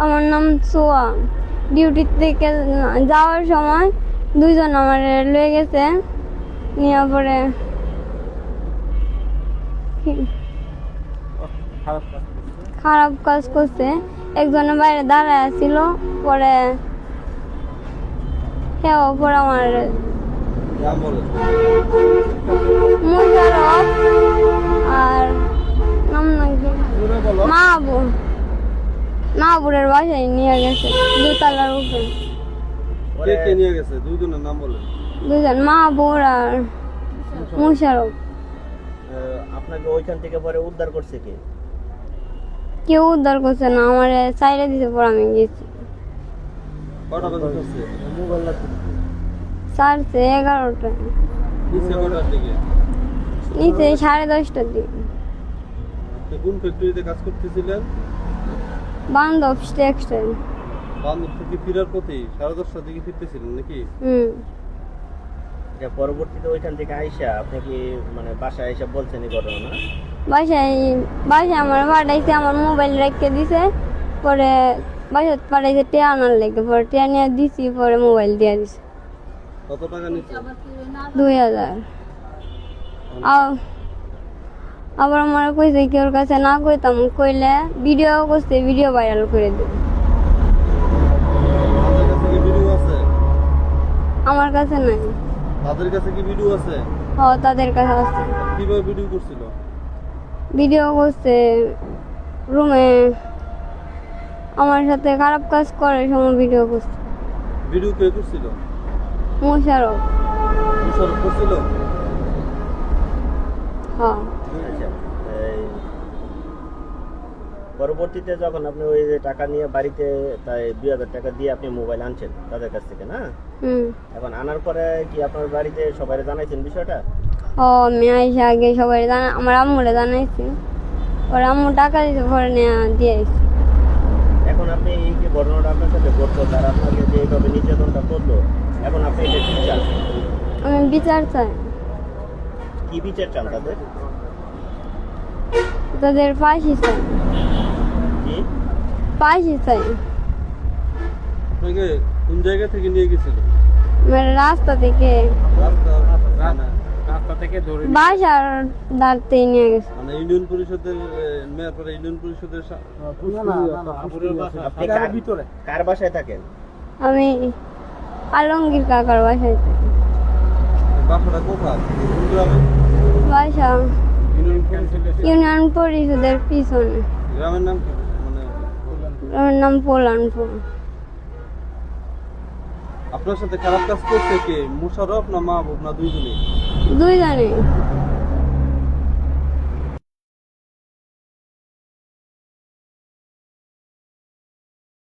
আমার নাম সোয়া। ডিউটি থেকে যাওয়ার সময় দুইজন আমার লয়ে গেছে, নিয়ে পরে খারাপ কাজ করছে। একজনের বাইরে দাঁড়ায় ছিল, পরে পরে আমার মুশারফ আর নাম নাকি মাহবুরের বাসায় নিয়ে গেছে দোতলার উপরে। কে কে নিয়ে গেছে? দুইজনের নাম বলেন। দুজন, মাহবুর আর মুশারফ। আপনাকে ওইখান থেকে পরে উদ্ধার করছে কে? কেউ উদ্ধার করছে না, আমার সাইডে দিতে পর আমি গেছি। কটা বাজে করছে? সাড়ে 11টায়, নিচে কটার দিকে? নিচে 10:30টার দিকে। আপনি কোন ফ্যাক্টরিতে কাজ করতেছিলেন? বান্ধব টেক্সটাইল। বান্ধব থেকে ফেরার পথে 10:30টার দিকে ফিরতেছিলেন নাকি? পরবর্তীতে ওইখান থেকে আইসা আপনি কি মানে বাসায় আইসা বলছেন এই ঘটনা না? বাসায় আমার পাঠাইছে, আমার মোবাইল রেখে দিছে, পরে বাসায় পাঠাইছে টিয়া আনার লেগে, পরে টিয়া নিয়ে দিছি, পরে মোবাইল দিয়ে দিছে। কত টাকা নিচ্ছে? 2000। আবার আমার কইছে কি ওর কাছে না কইতাম, কইলে ভিডিও করছে, ভিডিও ভাইরাল করে দেবে। তাদের কাছে কি ভিডিও আছে? আমার কাছে নাই। তাদের কাছে কি ভিডিও আছে? তাদের কাছে আছে। কিভাবে ভিডিও করছিল? ভিডিও করছে রুমে আমার সাথে খারাপ কাজ করে সময় ভিডিও করছে। ভিডিও কে করছিল? মুশারফ। মুশারফ করছিল? আচ্ছা, পরবর্তীতে যখন আপনি ওই যে টাকা নিয়ে বাড়িতে তাই 2000 টাকা দিয়ে আপনি মোবাইল আনছেন তাদের কাছ থেকে না? এখন আনার পরে কি আপনার বাড়িতে সবাই জানাইছেন বিষয়টা? আমি আইসা আগে সবাই আমার আম্মুরে জানাইছি, পরে আম্মু টাকা দিতে পরে নিয়ে দিয়ে আইছি। এখন আপনি এই যে ঘটনাটা আপনার সাথে ঘটলো, তারা আপনাকে যে এইভাবে নির্যাতনটা করলো, এখন আপনি এটা কি চান? আমি বিচার চাই। কি বিচার চান তাদের? তাদের ফাঁসি চাই। কি ফাঁসি চাই। আপনাকে কোন জায়গা থেকে নিয়ে গেছিল? রাস্তা থেকে, রাস্তা থেকে ধরে বাসার দাঁড়তে নিয়ে গেছে। মানে ইউনিয়ন পরিষদের মেয়রপাড়া ইউনিয়ন পরিষদের আপনি কার বাসায় থাকেন? আমি আলমগীর কাকার বাসায় থাকি। বাসাটা কোথায়? কোন গ্রামে? বাসা ইউনিয়ন পরিষদের পিছনে। গ্রামের নাম কি? মানে ওর নাম পোলানপুর। আপনার সাথে খারাপ কাজ করছে কে? মুশারফ না মাহবুব না দুইজনেই? দুইজনে।